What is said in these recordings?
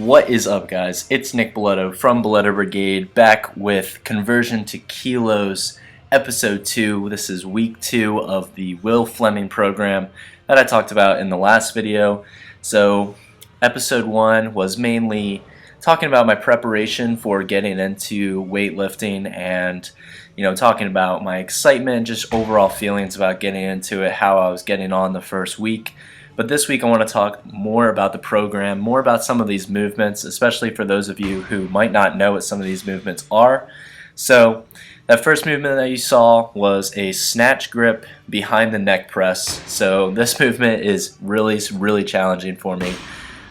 What is up, guys? It's Nick Boleto from BoletoBrigade, back with Conversion to Kilos episode 2. This is week 2 of the Will Fleming program that I talked about in the last video. So episode 1 was mainly talking about my preparation for getting into weightlifting and talking about my excitement, just overall feelings about getting into it, how I was getting on the first week. But this week I want to talk more about the program, more about some of these movements, especially for those of you who might not know what some of these movements are. So that first movement that you saw was a snatch grip behind the neck press. So this movement is really challenging for me.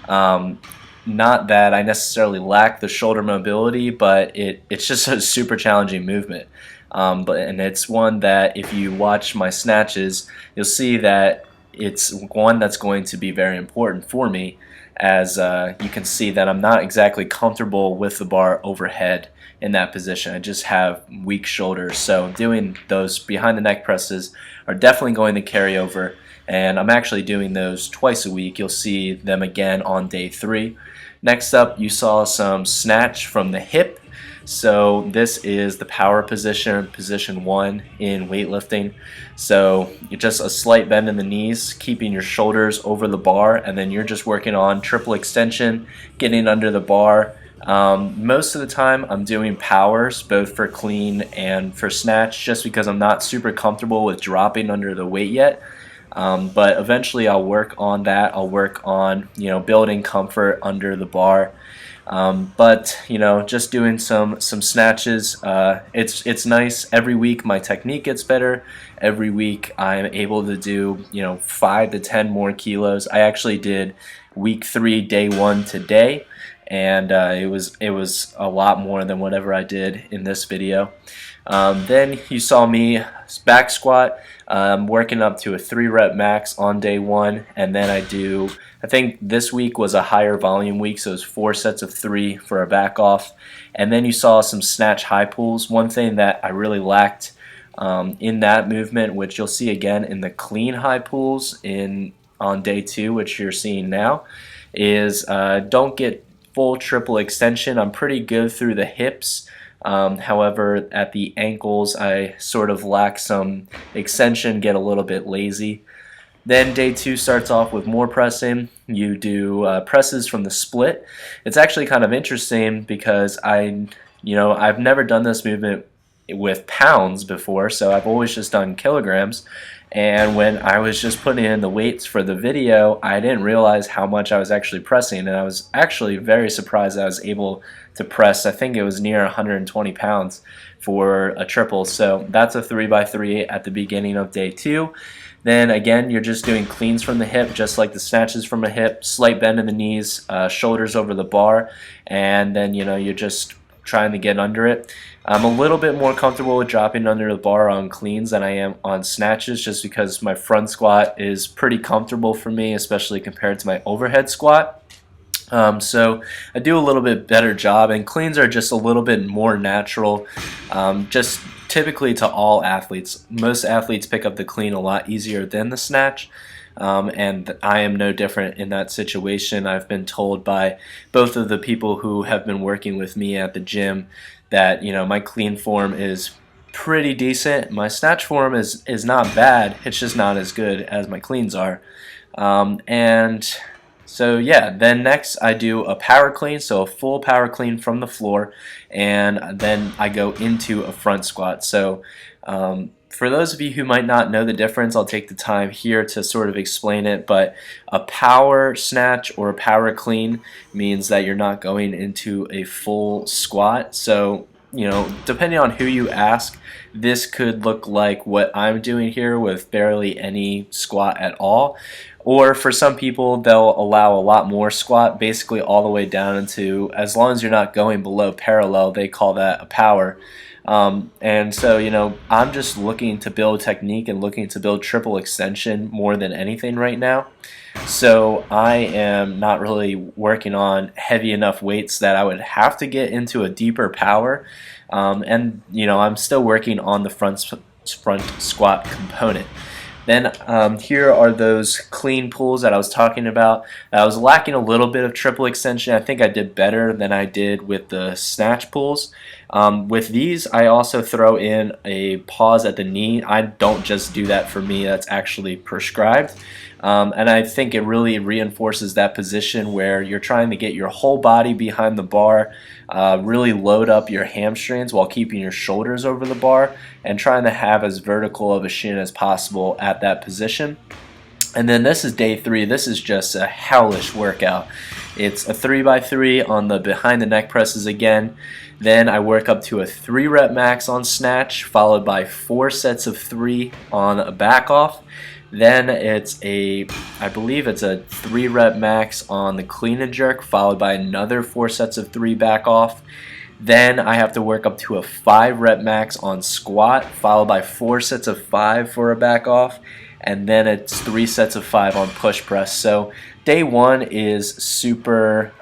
Not that I necessarily lack the shoulder mobility, but it's just a super challenging movement. And it's one that if you watch my snatches, you'll see that it's one that's going to be very important for me, as you can see that I'm not exactly comfortable with the bar overhead in that position. I just have weak shoulders, so doing those behind the neck presses are definitely going to carry over, and I'm actually doing those twice a week. You'll see them again on day 3. Next up, you saw some snatch from the hip. So this is the power position, position 1 in weightlifting. So you're just a slight bend in the knees, keeping your shoulders over the bar, and then you're just working on triple extension, getting under the bar. Most of the time I'm doing powers, both for clean and for snatch, just because I'm not super comfortable with dropping under the weight yet. But eventually I'll work on that. I'll work on building comfort under the bar. But just doing some snatches, it's nice. Every week my technique gets better. Every week I'm able to do 5 to 10 more kilos. I actually did week 3 day 1 today, and it was a lot more than whatever I did in this video. Then you saw me back squat, working up to a 3-rep max on day 1, and then I think this week was a higher volume week, so it was 4 sets of 3 for a back off. And then you saw some snatch high pulls. One thing that I really lacked in that movement, which you'll see again in the clean high pulls on day 2, which you're seeing now, is don't get full triple extension. I'm pretty good through the hips. However, at the ankles, I sort of lack some extension, get a little bit lazy. Then day 2 starts off with more pressing. You do presses from the split. It's actually kind of interesting because I've never done this movement with pounds before, so I've always just done kilograms. And when I was just putting in the weights for the video, I didn't realize how much I was actually pressing, and I was actually very surprised I was able to press. I think it was near 120 pounds for a triple. So that's a 3x3 at the beginning of day 2. Then again, you're just doing cleans from the hip, just like the snatches from a hip, slight bend in the knees, shoulders over the bar, and then you're just trying to get under it. I'm a little bit more comfortable with dropping under the bar on cleans than I am on snatches, just because my front squat is pretty comfortable for me, especially compared to my overhead squat. So I do a little bit better job, and cleans are just a little bit more natural, just typically to all athletes. Most athletes pick up the clean a lot easier than the snatch. And I am no different in that situation. I've been told by both of the people who have been working with me at the gym that my clean form is pretty decent. My snatch form is not bad. It's just not as good as my cleans are. And so yeah, then next I do a power clean, so a full power clean from the floor, and then I go into a front squat. So for those of you who might not know the difference, I'll take the time here to sort of explain it, but a power snatch or a power clean means that you're not going into a full squat. So, depending on who you ask, this could look like what I'm doing here with barely any squat at all. Or for some people, they'll allow a lot more squat, basically all the way down into, as long as you're not going below parallel, they call that a power. And so, I'm just looking to build technique and looking to build triple extension more than anything right now. So I am not really working on heavy enough weights that I would have to get into a deeper power. And I'm still working on the front squat component. Then here are those clean pulls that I was talking about. I was lacking a little bit of triple extension. I think I did better than I did with the snatch pulls. With these, I also throw in a pause at the knee. I don't just do that for me, that's actually prescribed. And I think it really reinforces that position where you're trying to get your whole body behind the bar, really load up your hamstrings while keeping your shoulders over the bar, and trying to have as vertical of a shin as possible at that position. And then this is day 3. This is just a hellish workout. It's a 3x3 on the behind the neck presses again. Then I work up to a 3 rep max on snatch, followed by 4 sets of 3 on a back off. Then I believe it's a 3 rep max on the clean and jerk, followed by another 4 sets of 3 back off. Then I have to work up to a 5 rep max on squat, followed by 4 sets of 5 for a back off. And then it's 3 sets of 5 on push press. So day 1 is super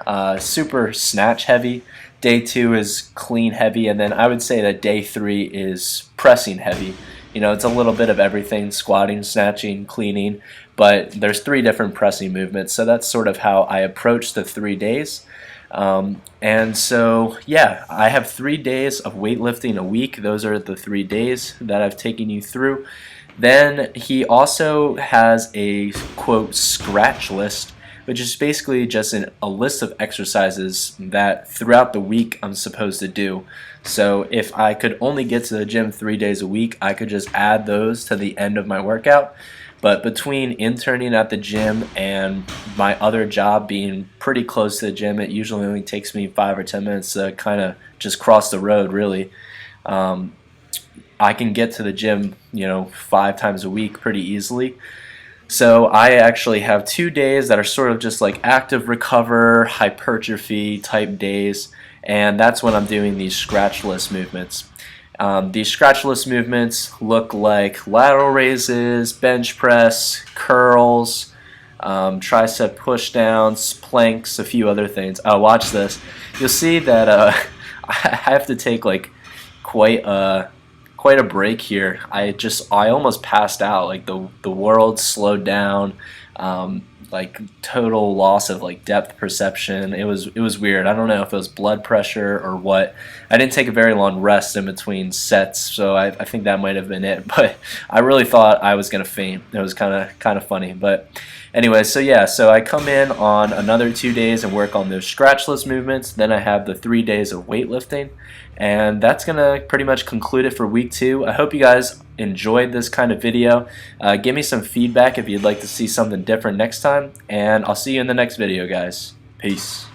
snatch heavy. Day 2 is clean heavy, and then I would say that day 3 is pressing heavy. You know, it's a little bit of everything: squatting, snatching, cleaning, but there's 3 different pressing movements. So that's sort of how I approach the 3 days. And so, yeah, I have 3 days of weightlifting a week. Those are the 3 days that I've taken you through. Then he also has a, quote, scratch list, which is basically just a list of exercises that throughout the week I'm supposed to do. So if I could only get to the gym 3 days a week, I could just add those to the end of my workout. But between interning at the gym and my other job being pretty close to the gym, it usually only takes me 5 or 10 minutes to kind of just cross the road, really. I can get to the gym, 5 times a week pretty easily. So I actually have 2 days that are sort of just like active recover, hypertrophy type days, and that's when I'm doing these scratch list movements. These scratch list movements look like lateral raises, bench press, curls, tricep push downs, planks, a few other things. Oh, watch this. You'll see that I have to take like quite a break here. I almost passed out. Like the world slowed down. Like total loss of like depth perception. It was weird. I don't know if it was blood pressure or what. I didn't take a very long rest in between sets, so I think that might have been it. But I really thought I was gonna faint. It was kind of funny. But anyway, so yeah, so I come in on another 2 days and work on those scratch list movements. Then I have the 3 days of weightlifting, and that's gonna pretty much conclude it for week 2. I hope you guys enjoyed this kind of video. Give me some feedback if you'd like to see something different next time, and I'll see you in the next video, guys. Peace.